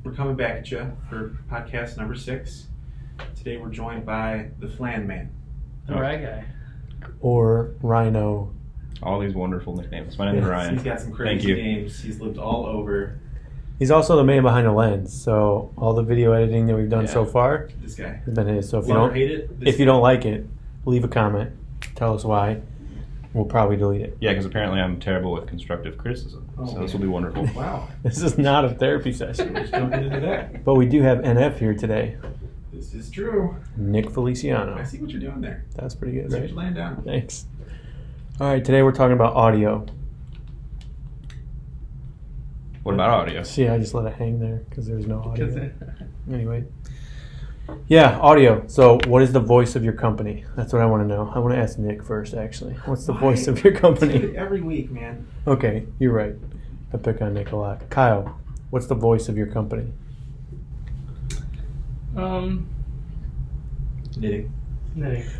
We're coming back at you for podcast number 6. Today we're joined by the Flan Man. The Rye Guy. Or Rhino. All these wonderful nicknames. My name is Ryan. He's got some crazy names. He's lived all over. He's also the man behind the lens, so all the video editing that we've done so far this guy has been his. So if you don't like it, leave a comment. Tell us why. We'll probably delete it. Yeah, because apparently I'm terrible with constructive criticism. So this will be wonderful. Wow. This is not a therapy session. We're just jumping into that. But we do have NF here today. This is true. Nick Feliciano. I see what you're doing there. That's pretty good, See right? what you're laying down. Thanks. All right, today we're talking about audio. What about audio? See, I just let it hang there because there's no audio. Anyway. Yeah, audio. So what is the voice of your company? That's what I want to know. I want to ask Nick first, actually. What's the voice of your company? Every week, man. Okay, you're right. I pick on Nick a lot. Kyle, what's the voice of your company? Knitting.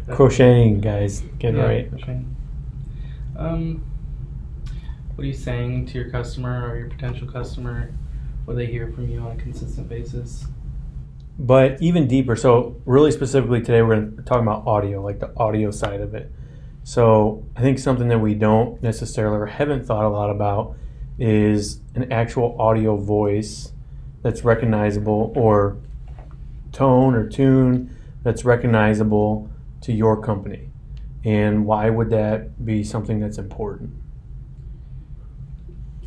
Crocheting, guys. Get it right. Crocheting. What are you saying to your customer or your potential customer? What they hear from you on a consistent basis? But even deeper, so really specifically today we're going to talk about audio, like the audio side of it. So I think something that we don't necessarily or haven't thought a lot about is an actual audio voice that's recognizable, or tone or tune that's recognizable to your company. And why would that be something that's important?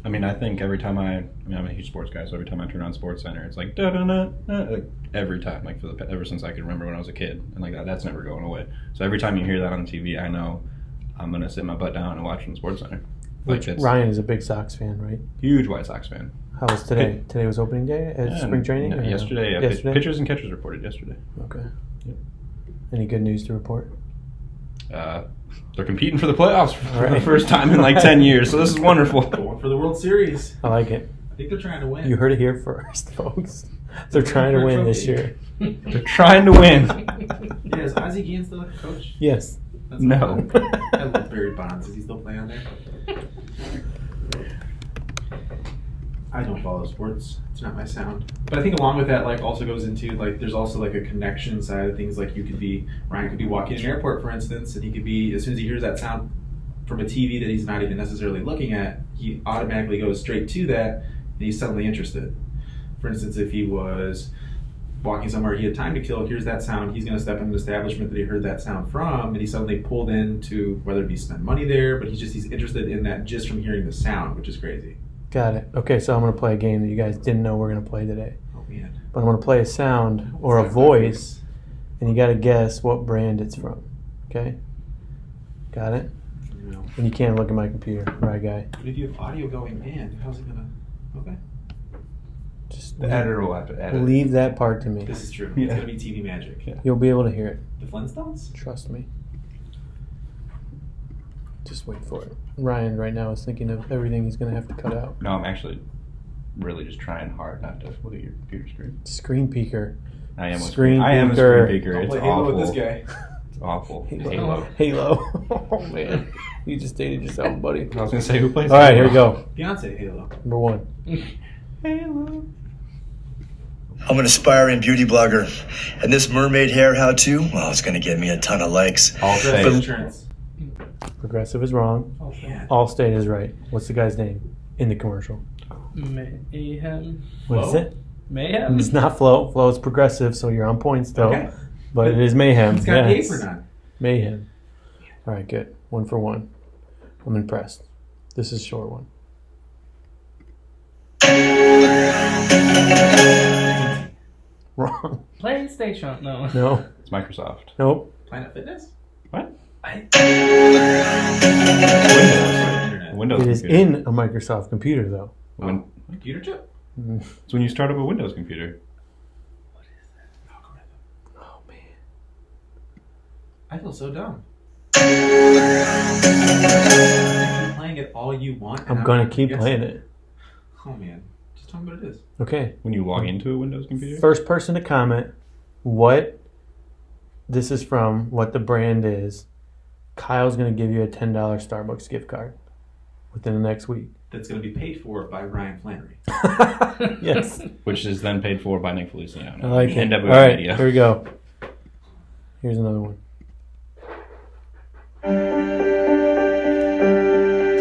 I mean, I think every time I'm a huge sports guy, so every time I turn on SportsCenter, it's like da-da-da-da, like every time, like ever since I can remember when I was a kid, and like that's never going away. So every time you hear that on TV, I know I'm gonna sit my butt down and watch it on SportsCenter. Which Ryan is a big Sox fan, right? Huge White Sox fan. How was today? Today was opening day at spring training? No, yesterday. Yeah, yesterday? Pitchers and catchers reported yesterday. Okay. Yep. Any good news to report? They're competing for the playoffs for the first time in like 10 years, so this is wonderful. Going for the World Series. I like it. I think they're trying to win. You heard it here first, folks. They're trying to win this year. They're trying to win. Yeah, is Ozzie Guillen still a coach? Yes. That's No. I love Barry Bonds. Is he still playing on there? I don't follow sports. It's not my sound. But I think along with that, like, also goes into, like, there's also, like, a connection side of things. Like, Ryan could be walking in an airport, for instance, and he could be, as soon as he hears that sound from a TV that he's not even necessarily looking at, he automatically goes straight to that, and he's suddenly interested. For instance, if he was walking somewhere, he had time to kill, hears that sound, he's going to step in an establishment that he heard that sound from, and he's suddenly pulled into, whether it be spend money there, but he's interested in that just from hearing the sound, which is crazy. Got it. Okay, so I'm going to play a game that you guys didn't know we're going to play today. Oh, man. But I'm going to play a sound or a voice, and you got to guess what brand it's from. Okay? Got it? No. And you can't look at my computer, right, guy? But if you have audio going, man, how's it going to... Okay. Just The editor will have to edit. leave that part to me. This is true. Yeah. It's going to be TV magic. Yeah. You'll be able to hear it. The Flintstones? Trust me. Just wait for it. Ryan right now is thinking of everything he's going to have to cut out. No, I'm actually really just trying hard not to look at your computer screen. Screen peeker. I am a Screen screen peeker. peeker. Don't It's play Halo awful. with this guy. It's awful. Halo. Halo. Oh, man. You just dated yourself, buddy. I was going to say, who plays All right, Halo? here we go. Beyonce Halo. Number 1. Halo. I'm an aspiring beauty blogger, and this mermaid hair how-to, well, it's gonna get me a ton of likes. All Progressive fake. Insurance. Progressive is wrong. Oh, man. Allstate is right. What's the guy's name in the commercial? Mayhem. What is Flo? it? Mayhem? It's not Flo. Flo is progressive, so you're on point still. Okay. But it is Mayhem. It's got Yes. an apron on. Mayhem. All right, good. 1 for 1. I'm impressed. This is a short one. Wrong. PlayStation. No. No. It's Microsoft. Nope. Planet Fitness? What? Windows. Windows It is computer. in a Microsoft computer, though. When, Computer chip? it's when you start up a Windows computer. Oh, man. I feel so dumb. Keep playing it all you want. and I'm going not to keep guessing. playing it. Oh, man. Just tell me what it is. Okay. When you log into a Windows computer? First person to comment what this is from, what the brand is, Kyle's going to give you a $10 Starbucks gift card. within the next week. That's going to be paid for by Ryan Flannery. Yes. Which is then paid for by Nick Feliciano. I like it. NWA All right, Media. here we go. Here's another one.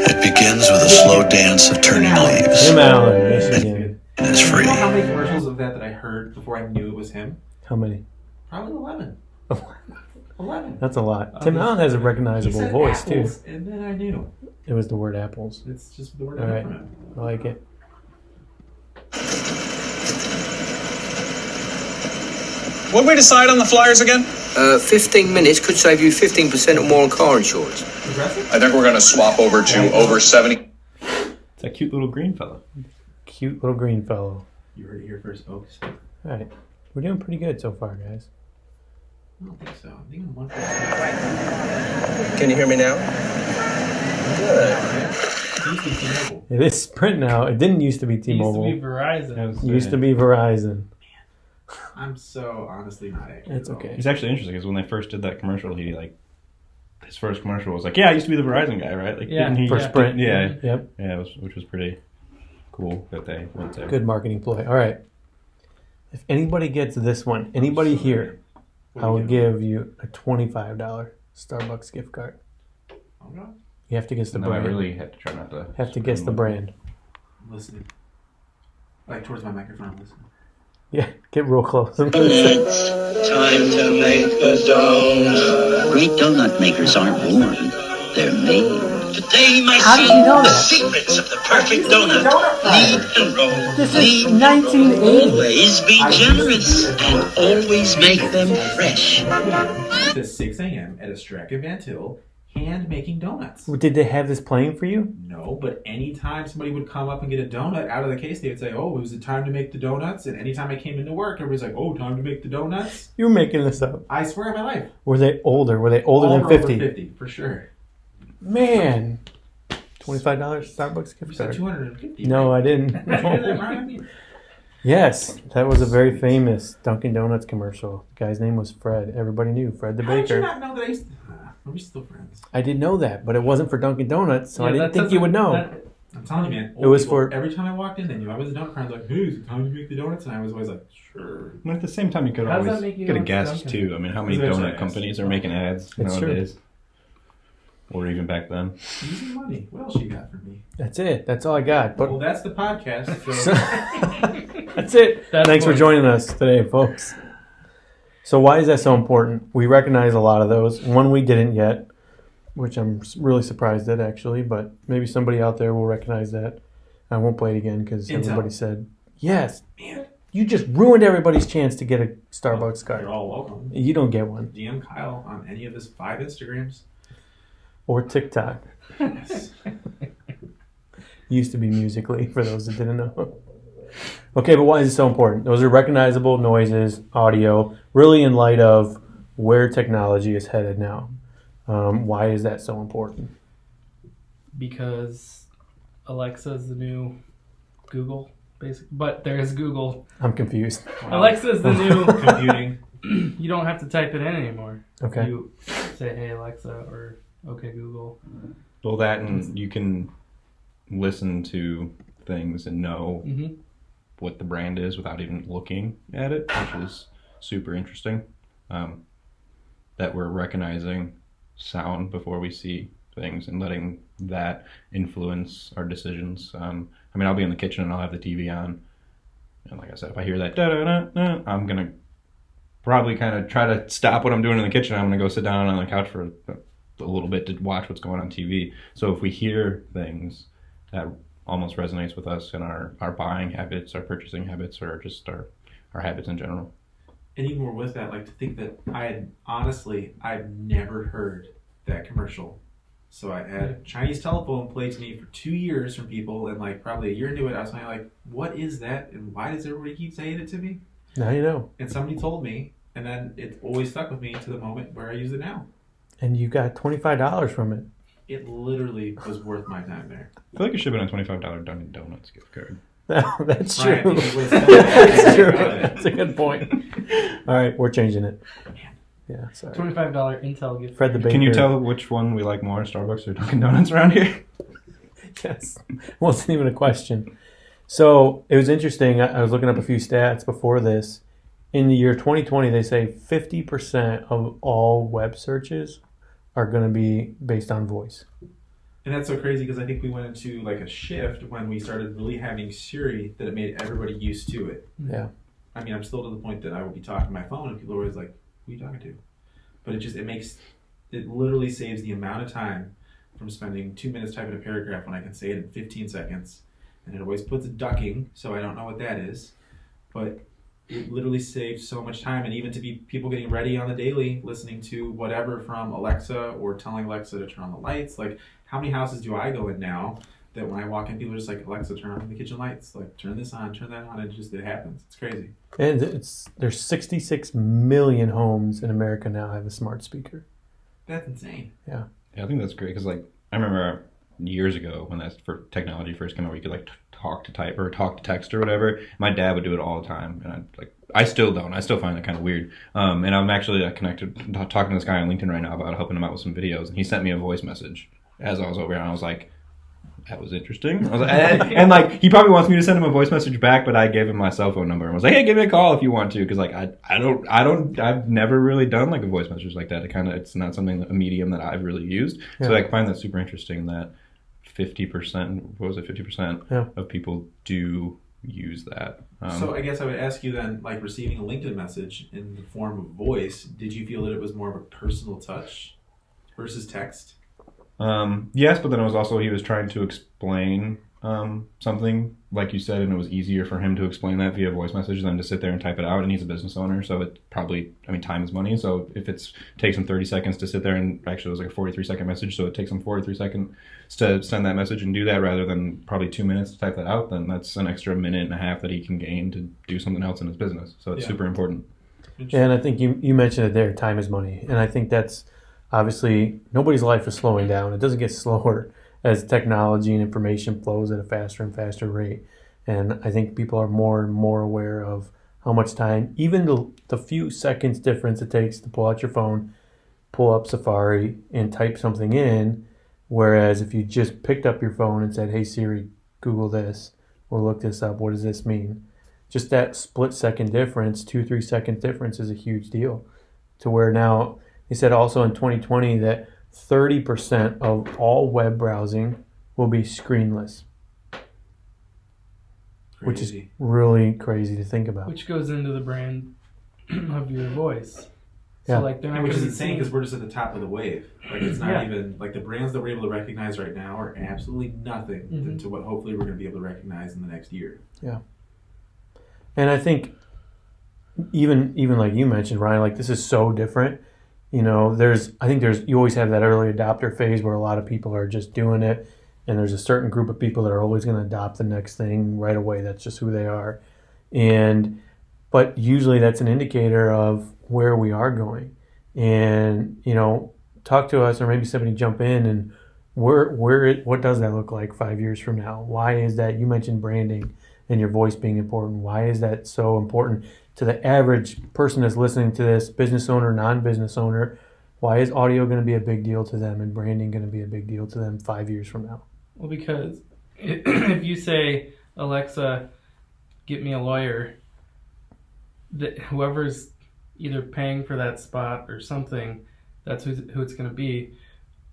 It begins with a slow dance of turning leaves. Tim Allen, Michigan. And it's You free. know how many commercials of that I heard before I knew it was him? How many? Probably 11. 11. That's a lot. Tim Allen has a recognizable He said voice, apples, too. And then I knew. It was the word apples. It's just the word All I right. from him. I like it. What did we decide on the Flyers again? 15 minutes could save you 15% or more on car insurance. Progressive? I think we're going to swap over to over 70. It's that cute little green fella. Cute little green fellow. You heard it here first, folks. All right. We're doing pretty good so far, guys. I don't think so. I think I'm 1 for Can you hear me now? T-Mobile. It is Sprint now. It didn't used to be It used to T-Mobile. be Verizon. It used to be Verizon. I'm so honestly not accurate. It's at all. okay. It's actually interesting because when they first did that commercial, his first commercial was like, "Yeah, I used to be the Verizon guy, right?" Like, Yeah. didn't he? For Sprint. Yeah, Yep. yeah, which was pretty cool that they went there. Good marketing ploy. All right. If anybody gets this one, anybody here, I will give you a $25 Starbucks gift card. Oh, God. You have to guess the No, I brand. really had to try not to. Have to guess the brand. I'm listening. Like towards my microphone, I'm listening. Yeah, get real close. Time to make a donut. Great donut makers aren't born, they're made. Today, my How did you know the that? secrets of the perfect donut. Knead and roll. This is Knead and 1980. always be generous and always make them fresh. To 6 a.m. at a Strachan Van Til, hand making donuts. Did they have this playing for you? No, but anytime somebody would come up and get a donut out of the case, they would say, "Oh, it was the time to make the donuts." And anytime I came into work, everybody's like, "Oh, time to make the donuts." You were making this up. I swear on my life. Were they older? Were they older All than were over 50? 50, for sure. Man. $25 Starbucks You gift said card. 250. No, right? I didn't. Did you hear that, Ryan? Yes, that was a very famous Dunkin' Donuts commercial. The guy's name was Fred. Everybody knew Fred the How did you Baker. not know that I used to... Are we still friends? I didn't know that, but it wasn't for Dunkin' Donuts, so I Yeah, didn't that think you would know. doesn't- I'm telling you, man. It was people, for- every time I walked in, they knew I was a donut friend. Like, "Hey, is it time to make the donuts?" And I was always like, "Sure." But at the same time, you could How does always that make you get a know it's guess Dunkin'? too. I mean, how many Eventually I donut asked. companies are making ads It's true. nowadays? Or even back then. Easy money. What else you got for me? That's it. That's all I got. But Well, that's the podcast. So that's it. That's Thanks for what- joining us today, folks. So why is that so important? We recognize a lot of those. One we didn't yet, which I'm really surprised at actually, but maybe somebody out there will recognize that. I won't play it again because Intel. everybody said, yes, you just ruined everybody's chance to get a Starbucks you're card. all welcome. You don't get one. DM Kyle on any of his 5 Instagrams. Or TikTok. Yes. Used to be Musically, for those that didn't know. Okay, but why is it so important? Those are recognizable noises, audio, really in light of where technology is headed now. Why is that so important? Because Alexa is the new Google, basically. But there is Google. I'm confused. Alexa is the new. Computing. You don't have to type it in anymore. Okay. You say, "Hey Alexa," or "Okay Google." Well, that and you can listen to things and know Mm-hmm. what the brand is without even looking at it, which is super interesting. That we're recognizing sound before we see things and letting that influence our decisions. I mean, I'll be in the kitchen and I'll have the TV on, and like I said, if I hear that da-da-da-da, I'm gonna probably kind of try to stop what I'm doing in the kitchen. I'm gonna go sit down on the couch for a little bit to watch what's going on TV. So if we hear things, that almost resonates with us in our buying habits, our purchasing habits, or just our habits in general. And even more with that, like to think that I've never heard that commercial. So I had Chinese telephone played to me for 2 years from people, and like probably a year into it, I was like, "What is that? And why does everybody keep saying it to me?" Now you know. And somebody told me, and then it always stuck with me to the moment where I use it now. And you got $25 from it. It literally was worth my time there. I feel like it should have been a $25 Dunkin' Donuts gift card. That's Ryan, true. if it was- That's true. That's a good point. All right, we're changing it. Yeah, sorry. $25 Intel gift. Fred the Baker. Can you tell which one we like more, Starbucks or Dunkin' Donuts around here? Yes, wasn't even a question. So it was interesting. I was looking up a few stats before this. In the year 2020, they say 50% of all web searches are going to be based on voice. And that's so crazy because I think we went into like a shift when we started really having Siri that it made everybody used to it. Yeah. I mean, I'm still to the point that I will be talking to my phone and people are always like, who are you talking to? But it literally saves the amount of time from spending 2 minutes typing a paragraph when I can say it in 15 seconds. And it always puts a ducking, so I don't know what that is. But it literally saves so much time, and even to be people getting ready on the daily, listening to whatever from Alexa or telling Alexa to turn on the lights. Like, how many houses do I go in now that when I walk in, people are just like, Alexa, turn on the kitchen lights, like turn this on, turn that on, and it happens. It's crazy. And there's 66 million homes in America now have a smart speaker. That's insane. Yeah. Yeah, I think that's great because, like, I remember years ago when technology first came out, we could like talk to type or talk to text or whatever. My dad would do it all the time, and I still don't. I still find that kind of weird. And I'm actually connected, talking to this guy on LinkedIn right now about helping him out with some videos, and he sent me a voice message as I was over here, and I was like, that was interesting. I was like, and like he probably wants me to send him a voice message back, but I gave him my cell phone number and was like, hey, give me a call if you want to, because like I've never really done like a voice message like that. It's not something, a medium that I've really used. Yeah. So I find that super interesting that 50% of people do use that. So I guess I would ask you then, like receiving a LinkedIn message in the form of voice, did you feel that it was more of a personal touch versus text? Yes, but then it was also, he was trying to explain something, like you said, and it was easier for him to explain that via voice message than to sit there and type it out, and he's a business owner, so it probably, time is money, so if it takes him 30 seconds to sit there, and actually it was like a 43-second message, so it takes him 43 seconds to send that message and do that rather than probably 2 minutes to type that out, then that's an extra minute and a half that he can gain to do something else in his business, so it's super important. And I think you mentioned it there, time is money, and I think that's obviously nobody's life is slowing down. It doesn't get slower as technology and information flows at a faster and faster rate. And I think people are more and more aware of how much time, even the few seconds difference it takes to pull out your phone, pull up Safari, and type something in. Whereas if you just picked up your phone and said, hey Siri, Google this, or look this up, what does this mean? Just that split second difference, 2-3 second difference is a huge deal. To where now, he said also in 2020 that 30% of all web browsing will be screenless. Crazy. Which is really crazy to think about. Which goes into the brand of your voice. So like they're not which is gonna be insane because we're just at the top of the wave. Like it's not even like the brands that we're able to recognize right now are absolutely nothing to what hopefully we're going to be able to recognize in the next year. Yeah. And I think even like you mentioned, Ryan, like this is so different. You know, you always have that early adopter phase where a lot of people are just doing it, and there's a certain group of people that are always going to adopt the next thing right away. That's just who they are. But usually that's an indicator of where we are going. And, you know, talk to us, or maybe somebody jump in, and what does that look like 5 years from now? Why is that? You mentioned branding and your voice being important. Why is that so important to the average person that's listening to this, business owner, non-business owner? Why is audio going to be a big deal to them and branding going to be a big deal to them 5 years from now? Well, because if you say, Alexa, get me a lawyer, that whoever's either paying for that spot or something, that's who it's going to be.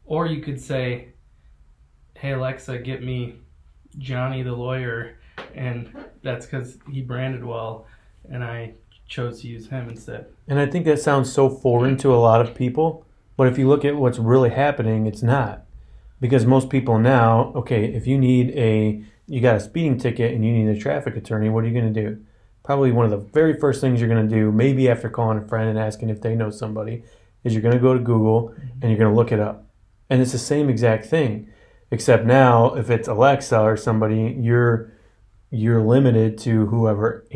Or you could say, hey, Alexa, get me Johnny the lawyer, and that's because he branded well, and I chose to use him instead. And I think that sounds so foreign to a lot of people, but if you look at what's really happening, it's not. Because most people now, okay, if you got a speeding ticket and you need a traffic attorney, what are you going to do? Probably one of the very first things you're going to do, maybe after calling a friend and asking if they know somebody, is you're going to go to Google and you're going to look it up. And it's the same exact thing, except now if it's Alexa or somebody, you're limited to whoever's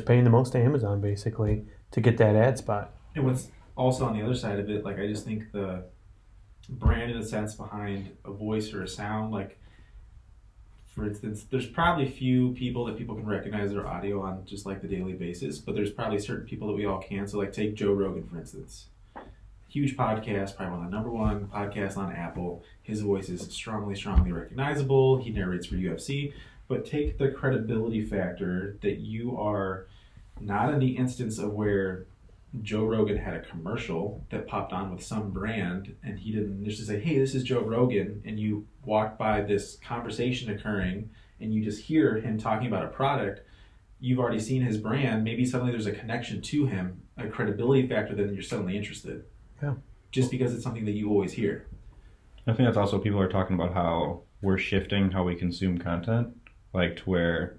paying the most to Amazon, basically, to get that ad spot. And what's also on the other side of it, like I just think the brand in a sense behind a voice or a sound, like for instance, there's probably few people that people can recognize their audio on just like the daily basis, but there's probably certain people that we all can. So like take Joe Rogan, for instance. huge podcast, probably one of the number one podcasts on Apple. His voice is strongly, strongly recognizable. He narrates for UFC. But take the credibility factor that you are not in the instance of where Joe Rogan had a commercial that popped on with some brand and he didn't initially say, hey, this is Joe Rogan, and you walk by this conversation occurring and you just hear him talking about a product. You've already seen his brand. Maybe suddenly there's a connection to him, a credibility factor, then you're suddenly interested. Yeah. Just because it's something that you always hear. I think that's also people are talking about how we're shifting how we consume content, like to where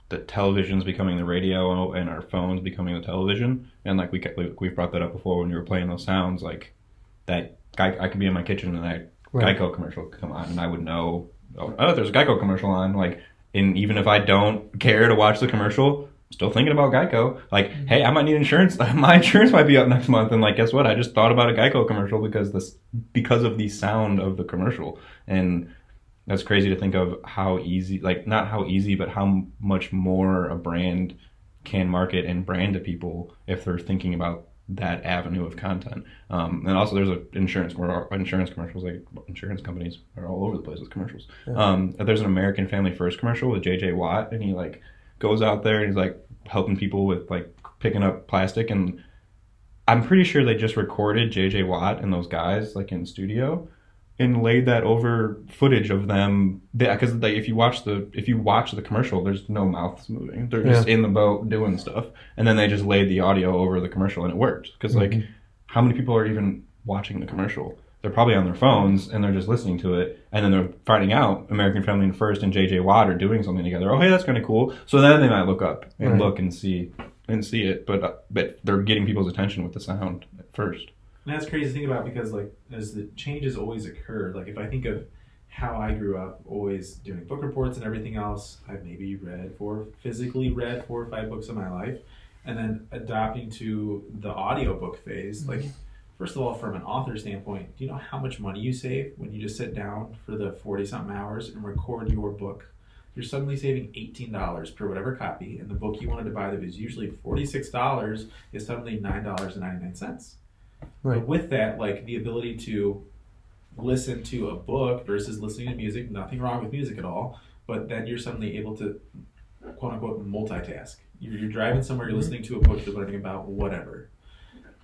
the television's becoming the radio and our phones becoming the television. And like we've brought that up before when you were playing those sounds, like that I could be in my kitchen and that Geico commercial could come on and I would know, oh, there's a Geico commercial on. Like, and even if I don't care to watch the commercial, I'm still thinking about Geico. Like, hey, I might need insurance. My insurance might be up next month. And like, guess what? I just thought about a Geico commercial because of the sound of the commercial. And that's crazy to think of how easy, like not how easy, but how much more a brand can market and brand to people if they're thinking about that avenue of content. And also there's insurance commercials, like insurance companies are all over the place with commercials. Yeah. There's an American Family First commercial with JJ Watt, and he like goes out there and he's like helping people with like picking up plastic. And I'm pretty sure they just recorded JJ Watt and those guys like in studio and laid that over footage of them, because if you watch the commercial, there's no mouths moving. They're just in the boat doing stuff, and then they just laid the audio over the commercial, and it worked. Because like, how many people are even watching the commercial? They're probably on their phones and they're just listening to it, and then they're finding out American Family First and JJ Watt are doing something together. Oh, hey, that's kind of cool. So then they might look up and look and see it, but they're getting people's attention with the sound at first. And that's crazy to think about because, like, as the changes always occur, like, if I think of how I grew up always doing book reports and everything else, I've maybe physically read 4 or 5 books in my life, and then adopting to the audiobook phase. Like, first of all, from an author standpoint, do you know how much money you save when you just sit down for the 40-something hours and record your book? You're suddenly saving $18 per whatever copy, and the book you wanted to buy that was usually $46 is suddenly $9.99. Right. But with that, like the ability to listen to a book versus listening to music, nothing wrong with music at all, but then you're suddenly able to, quote unquote, multitask. You're driving somewhere, you're listening to a book, you're learning about whatever.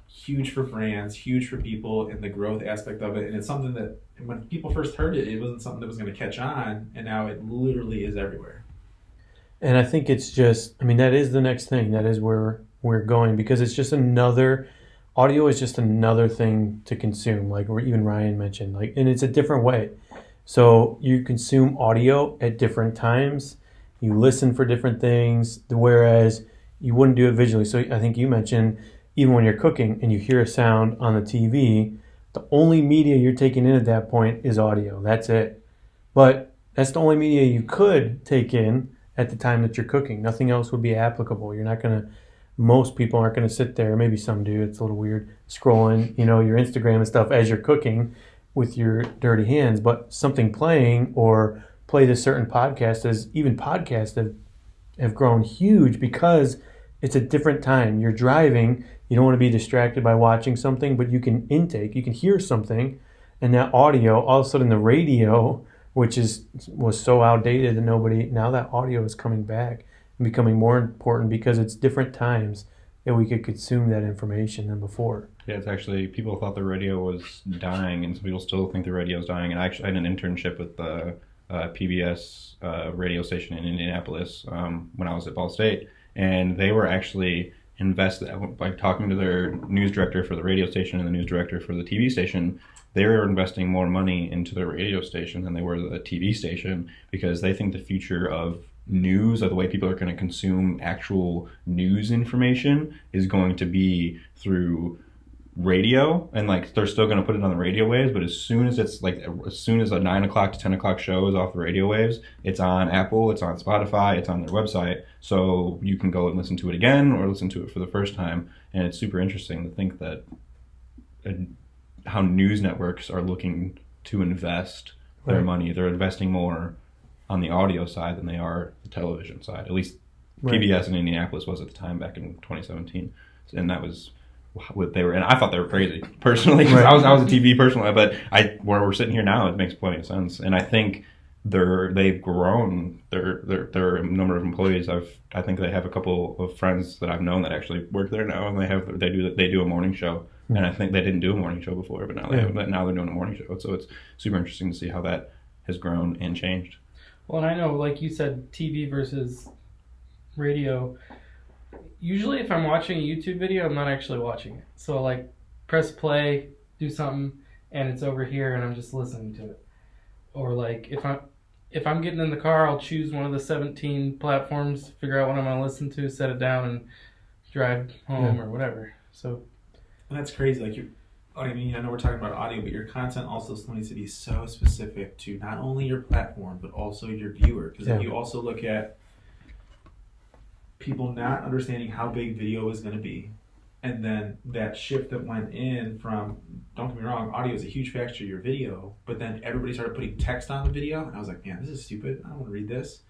Huge for brands, huge for people, and the growth aspect of it. And it's something that when people first heard it, it wasn't something that was going to catch on, and now it literally is everywhere. And I think it's just, I mean, that is the next thing. That is where we're going, because it's just audio is just another thing to consume, like even Ryan mentioned, like, and it's a different way. So you consume audio at different times, you listen for different things, whereas you wouldn't do it visually. So I think you mentioned even when you're cooking and you hear a sound on the TV, the only media you're taking in at that point is audio. That's it. But that's the only media you could take in at the time that you're cooking. Nothing else would be applicable. Most people aren't going to sit there, maybe some do, it's a little weird, scrolling, your Instagram and stuff as you're cooking with your dirty hands, but something playing or play this certain podcast, as even podcasts have grown huge because it's a different time. You're driving, you don't want to be distracted by watching something, but you can hear something, and that audio, all of a sudden the radio, which was so outdated and now that audio is coming back and becoming more important because it's different times that we could consume that information than before. Yeah, it's actually, people thought the radio was dying, and some people still think the radio is dying. And I actually had an internship with the PBS radio station in Indianapolis when I was at Ball State, and they were actually invested, by talking to their news director for the radio station and the news director for the TV station, they were investing more money into the radio station than they were the TV station, because they think the future of news, or the way people are going to consume actual news information, is going to be through radio. And like, they're still going to put it on the radio waves, but as soon as a 9 o'clock to 10 o'clock show is off the radio waves, it's on Apple, it's on Spotify, it's on their website, so you can go and listen to it again or listen to it for the first time. And it's super interesting to think that how news networks are looking to invest their money. They're investing more on the audio side than they are the television side. At least PBS in Indianapolis was at the time, back in 2017. And that was what they were, and I thought they were crazy personally because I was a TV person, but where we're sitting here now, it makes plenty of sense, and I think they've grown their number of employees. I think they have a couple of friends that I've known that actually work there now, and they do a morning show, and I think they didn't do a morning show before, but now now they're doing a morning show, so it's super interesting to see how that has grown and changed. Well, and I know, like you said, TV versus radio. Usually if I'm watching a YouTube video, I'm not actually watching it. So like press play, do something, and it's over here and I'm just listening to it. Or like if I'm getting in the car, I'll choose one of the 17 platforms, figure out what I'm going to listen to, set it down, and drive home or whatever. So and that's crazy. Like I know we're talking about audio, but your content also still needs to be so specific to not only your platform, but also your viewer. Because if you also look at people not understanding how big video is going to be, and then that shift that went in from, don't get me wrong, audio is a huge factor to your video, but then everybody started putting text on the video, and I was like, man, this is stupid. I don't want to read this.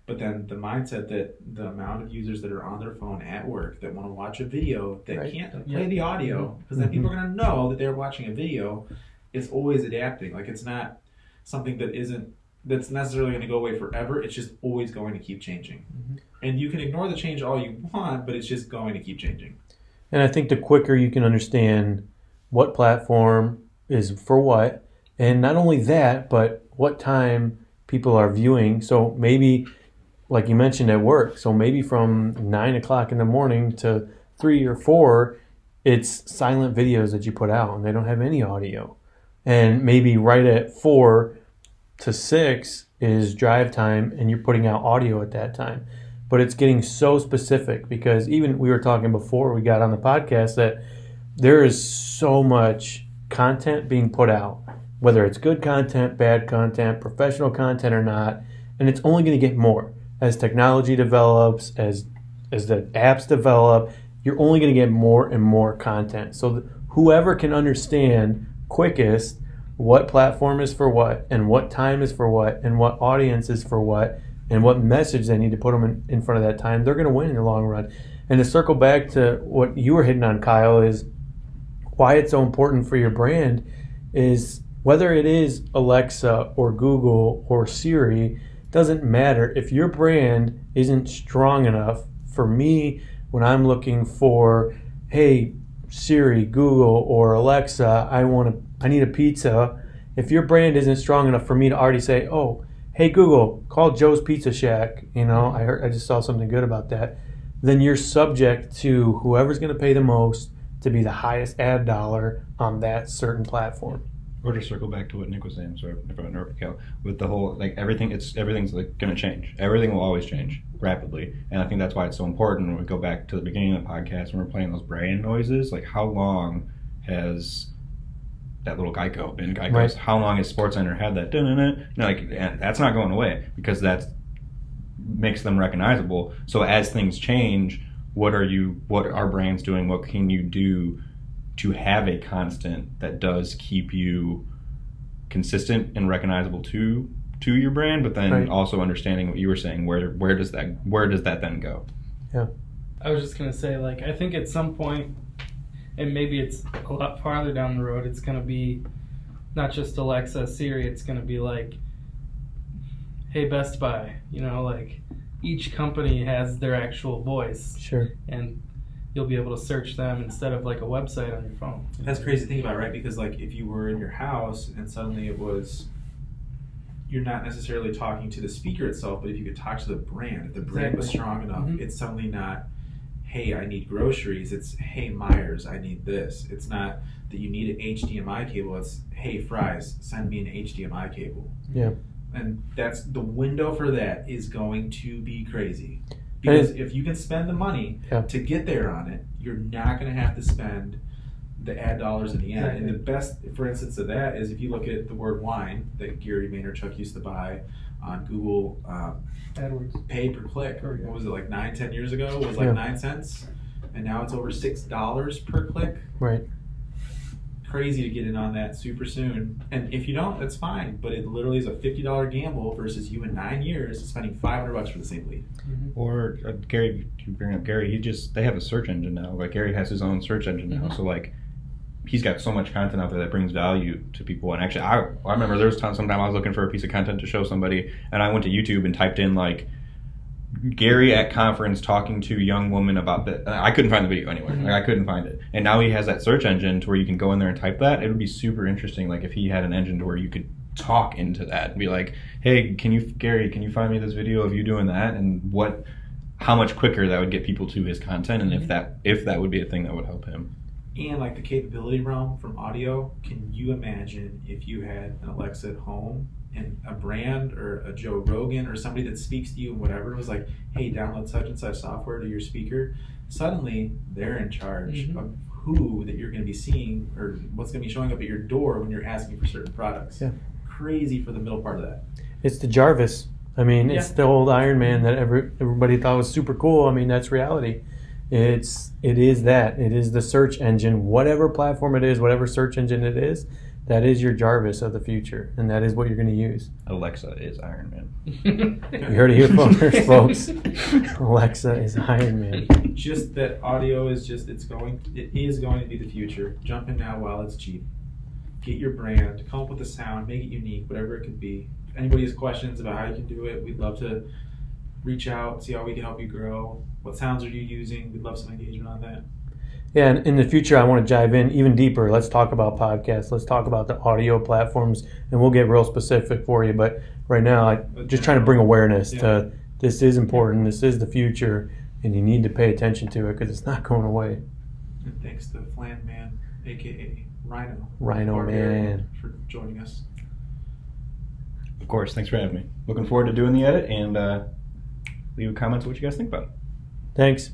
But then the mindset that the amount of users that are on their phone at work that want to watch a video that can't play the audio, because then people are going to know that they're watching a video, it's always adapting. Like it's not something that's necessarily going to go away forever. It's just always going to keep changing. And you can ignore the change all you want, but it's just going to keep changing. And I think the quicker you can understand what platform is for what, and not only that, but what time people are viewing. So maybe, like you mentioned at work, so maybe from 9 o'clock in the morning to 3 or 4, it's silent videos that you put out and they don't have any audio. And maybe right at 4 to 6 is drive time and you're putting out audio at that time. But it's getting so specific because even we were talking before we got on the podcast that there is so much content being put out, whether it's good content, bad content, professional content or not, and it's only going to get more. As technology develops, as the apps develop, you're only going to get more and more content. So whoever can understand quickest what platform is for what and what time is for what and what audience is for what and what message they need to put them in front of that time, they're going to win in the long run. And to circle back to what you were hitting on, Kyle, is why it's so important for your brand is whether it is Alexa or Google or Siri, doesn't matter. If your brand isn't strong enough, for me, when I'm looking for, hey, Siri, Google, or Alexa, I need a pizza. If your brand isn't strong enough for me to already say, oh, hey Google, call Joe's Pizza Shack. I just saw something good about that. Then you're subject to whoever's going to pay the most to be the highest ad dollar on that certain platform. Or to circle back to what Nick was saying, sorry if I interrupted, Cal, with the whole like everything's like going to change. Everything will always change rapidly, and I think that's why it's so important. When we go back to the beginning of the podcast, when we're playing those brand noises, like how long has that little Geico been Geico? Right. How long has SportsCenter had that? And that's not going away because that makes them recognizable. So as things change, what are brands doing? What can you do to have a constant that does keep you consistent and recognizable to your brand, but then also understanding what you were saying, where does that then go? Yeah. I was just gonna say, like, I think at some point, and maybe it's a lot farther down the road, it's gonna be not just Alexa, Siri, it's gonna be like, hey, Best Buy, like each company has their actual voice. Sure. And you'll be able to search them instead of like a website on your phone. That's crazy to think about, right? Because like if you were in your house and suddenly you're not necessarily talking to the speaker itself, but if you could talk to the brand, if the brand was strong enough, it's suddenly not, hey, I need groceries. It's, hey, Myers, I need this. It's not that you need an HDMI cable. It's, hey, Fry's, send me an HDMI cable. Yeah. And that's the window for that is going to be crazy. Because if you can spend the money to get there on it, you're not going to have to spend the ad dollars in the end. And the best, for instance, of that is if you look at the word wine that Gary Vaynerchuk used to buy on Google AdWords, pay per click. What was it, like 9-10 years ago? It was like 9 cents. And now it's over $6 per click. Right. crazy to get in on that super soon. And if you don't, that's fine. But it literally is a $50 gamble versus you in 9 years spending $500 for the same lead. Or Gary, you bring up Gary. They have a search engine now. Like Gary has his own search engine now. So like, he's got so much content out there that brings value to people. And actually, I remember there was sometime I was looking for a piece of content to show somebody, and I went to YouTube and typed in like Gary at conference talking to young woman about that. I couldn't find the video anywhere. Like, I couldn't find it. And now he has that search engine to where you can go in there and type that. It would be super interesting. Like if he had an engine to where you could talk into that and be like, hey, Gary, can you find me this video of you doing that? And how much quicker that would get people to his content, and if that would be a thing that would help him. And like the capability realm from audio, can you imagine if you had an Alexa at home and a brand or a Joe Rogan or somebody that speaks to you and whatever was like, hey, download such and such software to your speaker. Suddenly they're in charge of who that you're going to be seeing or what's going to be showing up at your door when you're asking for certain products. Yeah. Crazy for the middle part of that. It's the Jarvis. I mean, it's the old Iron Man that everybody thought was super cool. I mean, that's reality. It is that. It is the search engine, whatever platform it is, whatever search engine it is, that is your Jarvis of the future, and that is what you're going to use. Alexa is Iron Man. You heard it here first, folks. Alexa is Iron Man. Just that audio is it is going to be the future. Jump in now while it's cheap. Get your brand, come up with a sound, make it unique, whatever it could be. If anybody has questions about how you can do it, we'd love to reach out, see how we can help you grow. What sounds are you using? We'd love some engagement on that. Yeah, and in the future, I want to dive in even deeper. Let's talk about podcasts. Let's talk about the audio platforms, and we'll get real specific for you. But right now, I'm just trying to bring awareness to this is important. This is the future, and you need to pay attention to it because it's not going away. And thanks to Flan Man, a.k.a. Rhino. Rhino Man. For joining us. Of course, thanks for having me. Looking forward to doing the edit, and leave comments what you guys think about it. Thanks.